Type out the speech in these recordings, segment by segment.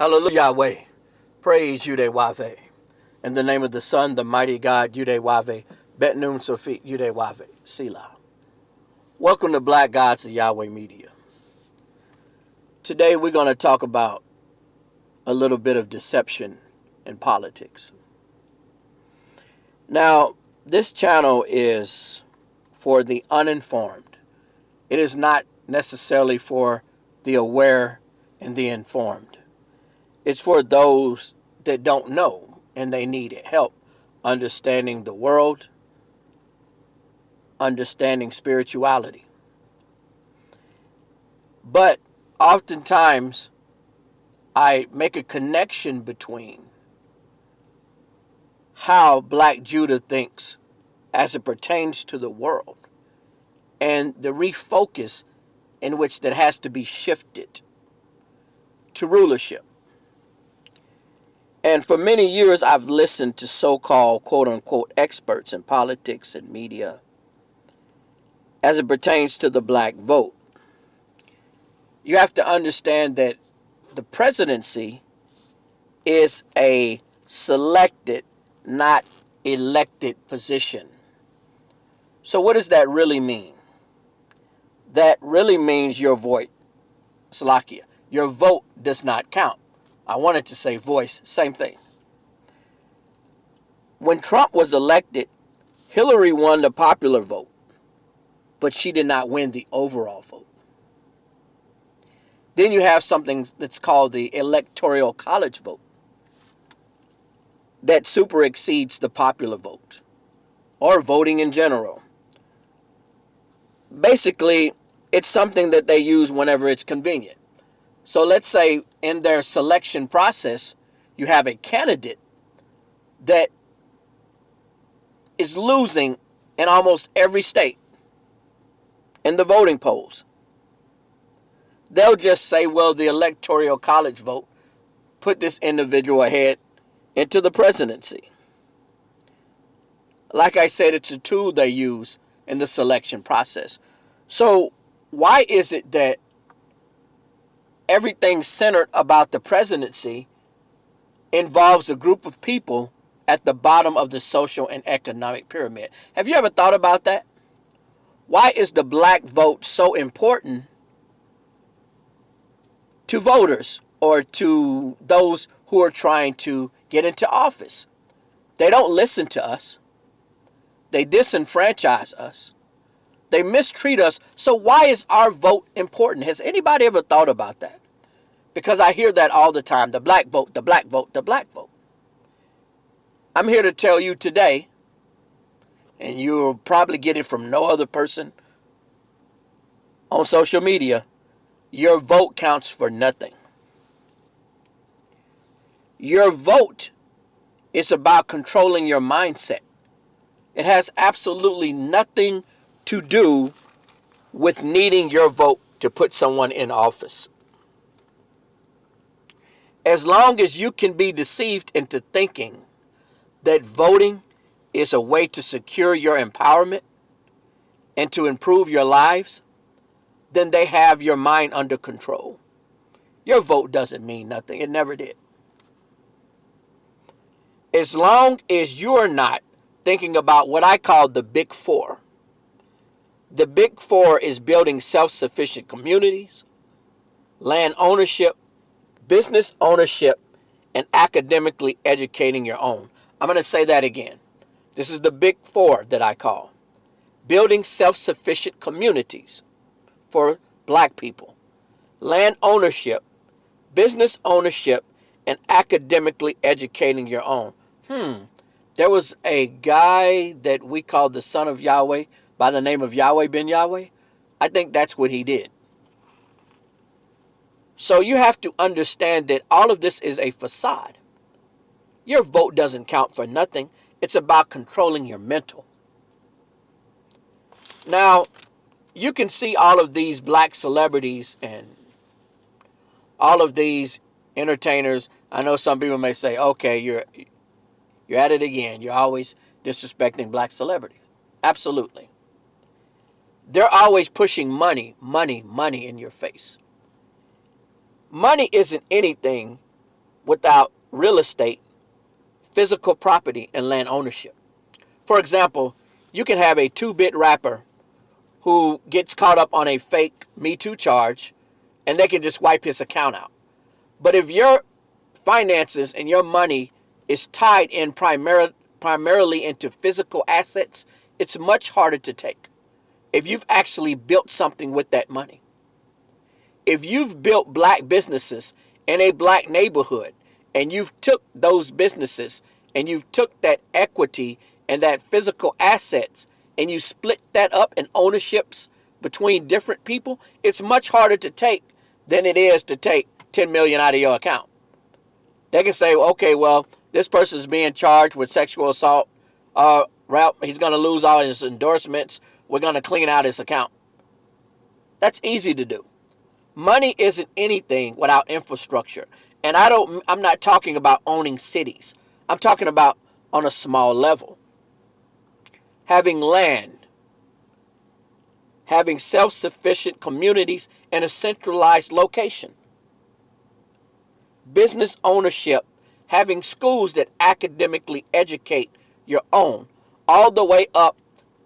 Hallelujah, Yahweh. Praise YAHWEH. In the name of the Son, the mighty God, YAHWEH. Bet Noon Sofit, YAHWEH. Selah. Welcome to Black Gods of Yahweh Media. Today we're going to talk about a little bit of deception in politics. Now, this channel is for the uninformed. It is not necessarily for the aware and the informed. It's for those that don't know and they need help understanding the world, understanding spirituality. But oftentimes, I make a connection between how Black Judah thinks as it pertains to the world and the refocus in which that has to be shifted to rulership. And for many years, I've listened to so-called quote-unquote experts in politics and media as it pertains to the black vote. You have to understand that the presidency is a selected, not elected position. So what does that really mean? That really means your vote, Salakia, your vote does not count. I wanted to say voice, same thing. When Trump was elected, Hillary won the popular vote, but she did not win the overall vote. Then you have something that's called the electoral college vote that super exceeds the popular vote or voting in general. Basically, it's something that they use whenever it's convenient. So let's say in their selection process, you have a candidate that is losing in almost every state in the voting polls. They'll just say, well, the electoral college vote put this individual ahead into the presidency. Like I said, it's a tool they use in the selection process. So why is it that everything centered about the presidency involves a group of people at the bottom of the social and economic pyramid? Have you ever thought about that? Why is the black vote so important to voters or to those who are trying to get into office? They don't listen to us. They disenfranchise us. They mistreat us. So why is our vote important? Has anybody ever thought about that? Because I hear that all the time. The black vote, the black vote, the black vote. I'm here to tell you today, and you'll probably get it from no other person on social media, your vote counts for nothing. Your vote is about controlling your mindset. It has absolutely nothing to do with needing your vote to put someone in office. As long as you can be deceived into thinking that voting is a way to secure your empowerment and to improve your lives, then they have your mind under control. Your vote doesn't mean nothing. It never did. As long as you're not thinking about what I call the Big Four. The Big Four is building self-sufficient communities, land ownership, business ownership, and academically educating your own. I'm going to say that again. This is the Big Four that I call. Building self-sufficient communities for black people, land ownership, business ownership, and academically educating your own. There was a guy that we called the son of Yahweh by the name of Yahweh ben Yahweh. I think that's what he did. So you have to understand that all of this is a facade. Your vote doesn't count for nothing. It's about controlling your mental. Now, you can see all of these black celebrities and all of these entertainers. I know some people may say, okay, you're at it again. You're always disrespecting black celebrities. Absolutely. They're always pushing money, money, money in your face. Money isn't anything without real estate, physical property, and land ownership. For example, you can have a 2-bit rapper who gets caught up on a fake Me Too charge, and they can just wipe his account out. But if your finances and your money is tied in primarily into physical assets, it's much harder to take. If you've actually built something with that money, if you've built black businesses in a black neighborhood, and you've took those businesses and you've took that equity and that physical assets and you split that up in ownerships between different people, it's much harder to take than it is to take 10 million out of your account. They can say, okay, well, this person's being charged with sexual assault. He's going to lose all his endorsements. We're going to clean out his account. That's easy to do. Money isn't anything without infrastructure. And I'm not talking about owning cities. I'm talking about on a small level. Having land, having self-sufficient communities in a centralized location. Business ownership, having schools that academically educate your own, all the way up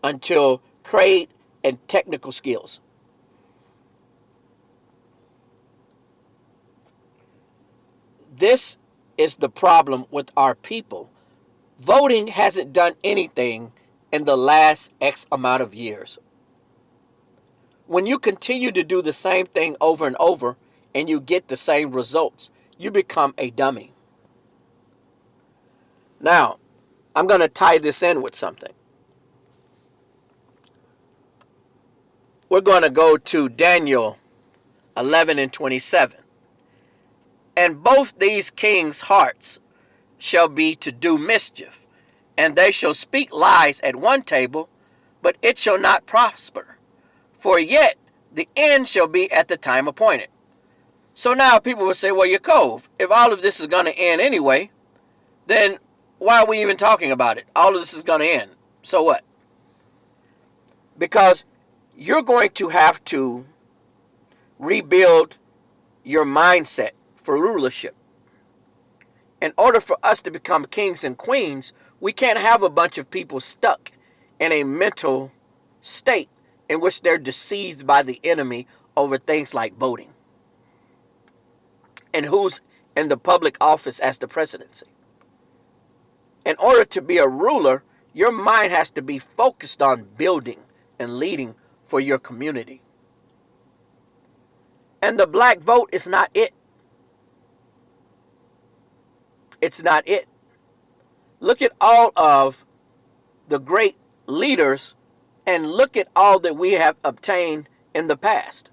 until trade and technical skills. This is the problem with our people. Voting hasn't done anything in the last X amount of years. When you continue to do the same thing over and over and you get the same results, you become a dummy. Now, I'm going to tie this in with something. We're going to go to Daniel 11 and 27. And both these kings' hearts shall be to do mischief, and they shall speak lies at one table, but it shall not prosper. For yet the end shall be at the time appointed. So now people will say, well, Yaakov, if all of this is going to end anyway, then why are we even talking about it? All of this is going to end. So what? Because you're going to have to rebuild your mindset for rulership. In order for us to become kings and queens, we can't have a bunch of people stuck in a mental state in which they're deceived by the enemy over things like voting and who's in the public office as the presidency. In order to be a ruler, your mind has to be focused on building and leading for your community. And the black vote is not it. It's not it. Look at all of the great leaders and look at all that we have obtained in the past.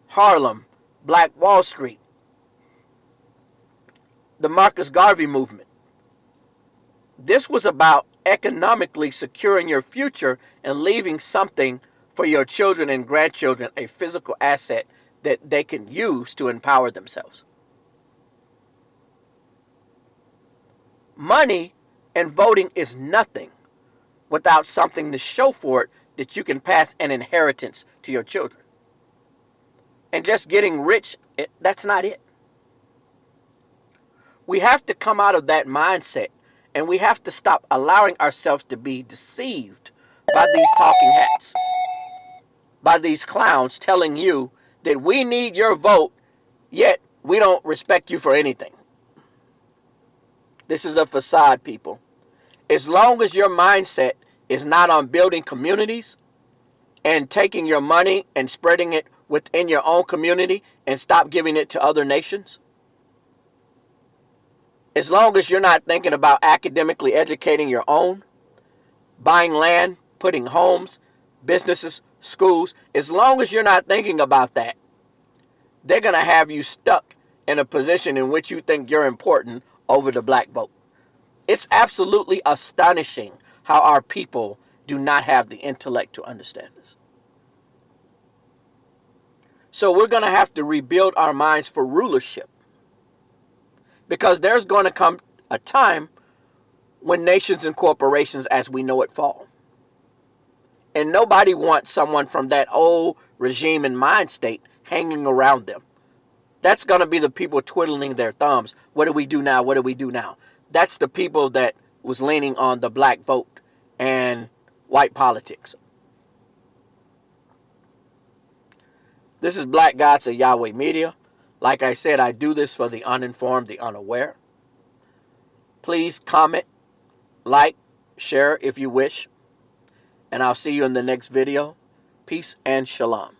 Harlem, Black Wall Street, the Marcus Garvey movement. This was about economically securing your future and leaving something for your children and grandchildren, a physical asset that they can use to empower themselves. Money and voting is nothing without something to show for it that you can pass an inheritance to your children. And just getting rich, that's not it. We have to come out of that mindset, and we have to stop allowing ourselves to be deceived by these talking hats, by these clowns telling you that we need your vote, yet we don't respect you for anything. This is a facade, people. As long as your mindset is not on building communities and taking your money and spreading it within your own community and stop giving it to other nations, as long as you're not thinking about academically educating your own, buying land, putting homes, businesses, schools, as long as you're not thinking about that, they're going to have you stuck in a position in which you think you're important over the black vote. It's absolutely astonishing how our people do not have the intellect to understand this. So we're going to have to rebuild our minds for rulership, because there's going to come a time when nations and corporations as we know it fall. And nobody wants someone from that old regime and mind state hanging around them. That's going to be the people twiddling their thumbs. What do we do now? What do we do now? That's the people that was leaning on the black vote and white politics. This is Black Gods of Yahweh Media. Like I said, I do this for the uninformed, the unaware. Please comment, like, share if you wish. And I'll see you in the next video. Peace and shalom.